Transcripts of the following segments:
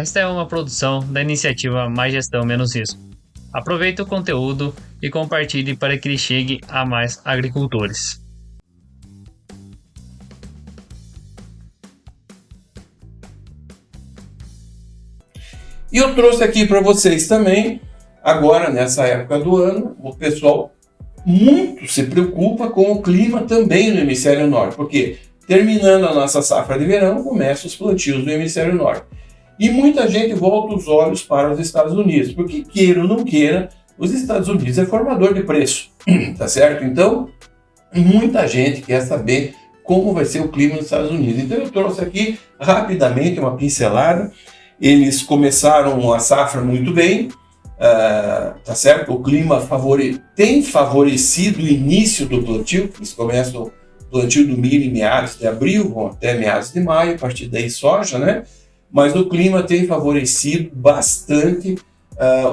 Esta é uma produção da iniciativa Mais Gestão Menos Risco. Aproveite o conteúdo e compartilhe para que ele chegue a mais agricultores. E eu trouxe aqui para vocês também, agora nessa época do ano, o pessoal muito se preocupa com o clima também no hemisfério norte, porque terminando a nossa safra de verão, começam os plantios no hemisfério norte. E muita gente volta os olhos para os Estados Unidos, porque queira ou não queira, os Estados Unidos é formador de preço, tá certo? Então, muita gente quer saber como vai ser o clima nos Estados Unidos. Então eu trouxe aqui rapidamente uma pincelada. Eles começaram a safra muito bem, tá certo? O clima tem favorecido o início do plantio. Eles começam o plantio do milho em meados de abril, vão até meados de maio, a partir daí soja, né? Mas o clima tem favorecido bastante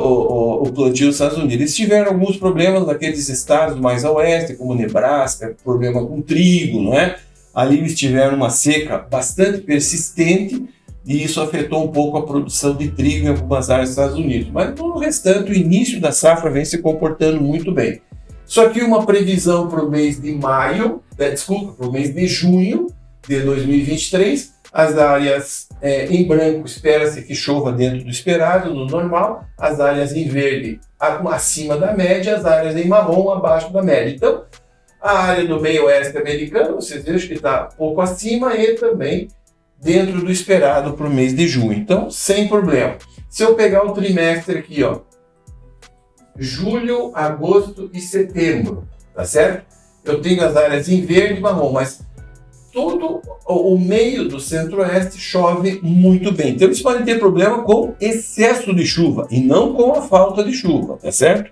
o plantio dos Estados Unidos. Eles tiveram alguns problemas naqueles estados mais a oeste, como Nebraska, problema com trigo, não é? Ali eles tiveram uma seca bastante persistente e isso afetou um pouco a produção de trigo em algumas áreas dos Estados Unidos. Mas no restante, o início da safra vem se comportando muito bem. Só que uma previsão para o mês de para o mês de junho de 2023, as áreas em branco espera-se que chova dentro do esperado, no normal, as áreas em verde acima da média, as áreas em marrom abaixo da média. Então, a área do meio oeste americano, vocês vejam que está pouco acima e também dentro do esperado para o mês de junho. Então, sem problema. Se eu pegar o trimestre aqui, ó, julho, agosto e setembro, tá certo? Eu tenho as áreas em verde e marrom, mas todo o meio do centro-oeste chove muito bem. Então, eles podem ter problema com excesso de chuva e não com a falta de chuva, tá certo?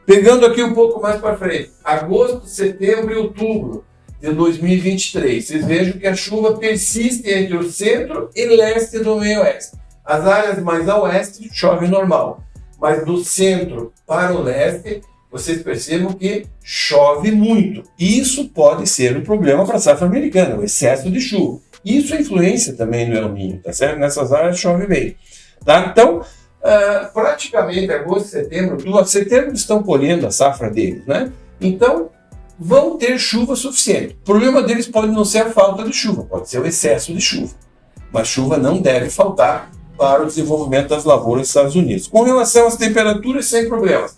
Pegando aqui um pouco mais para frente, agosto, setembro e outubro de 2023, vocês vejam que a chuva persiste entre o centro e leste do meio-oeste. As áreas mais a oeste chove normal, mas do centro para o leste, vocês percebam que chove muito. Isso pode ser um problema para a safra americana, o excesso de chuva. Isso influencia também no El Niño, tá certo? Nessas áreas chove bem. Tá? Então, praticamente agosto, setembro estão colhendo a safra deles, né? Então, vão ter chuva suficiente. O problema deles pode não ser a falta de chuva, pode ser o excesso de chuva. Mas chuva não deve faltar para o desenvolvimento das lavouras dos Estados Unidos. Com relação às temperaturas, sem problemas.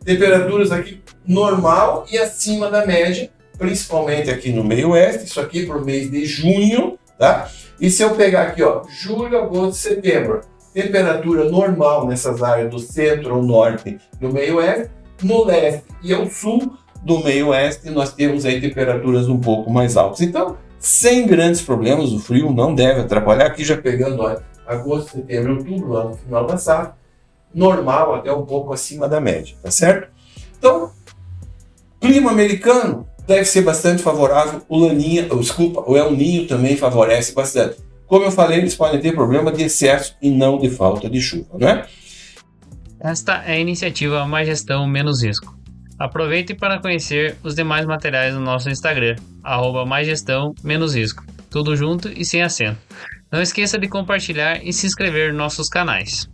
Temperaturas aqui normal e acima da média, principalmente aqui no meio oeste, isso aqui para o mês de junho, tá? E se eu pegar aqui, ó, julho, agosto, setembro, temperatura normal nessas áreas do centro ou norte do meio oeste, no leste e ao sul do meio oeste nós temos aí temperaturas um pouco mais altas. Então, sem grandes problemas, o frio não deve atrapalhar. Aqui já pegando, ó, agosto, setembro, outubro, lá no final da safra, normal até um pouco acima da média, tá certo? Então, clima americano deve ser bastante favorável, o El Niño também favorece bastante. Como eu falei, eles podem ter problema de excesso e não de falta de chuva, não é? Esta é a iniciativa Mais Gestão Menos Risco. Aproveite para conhecer os demais materiais no nosso Instagram, @Mais Gestão Menos Risco, tudo junto e sem acento. Não esqueça de compartilhar e se inscrever nos nossos canais.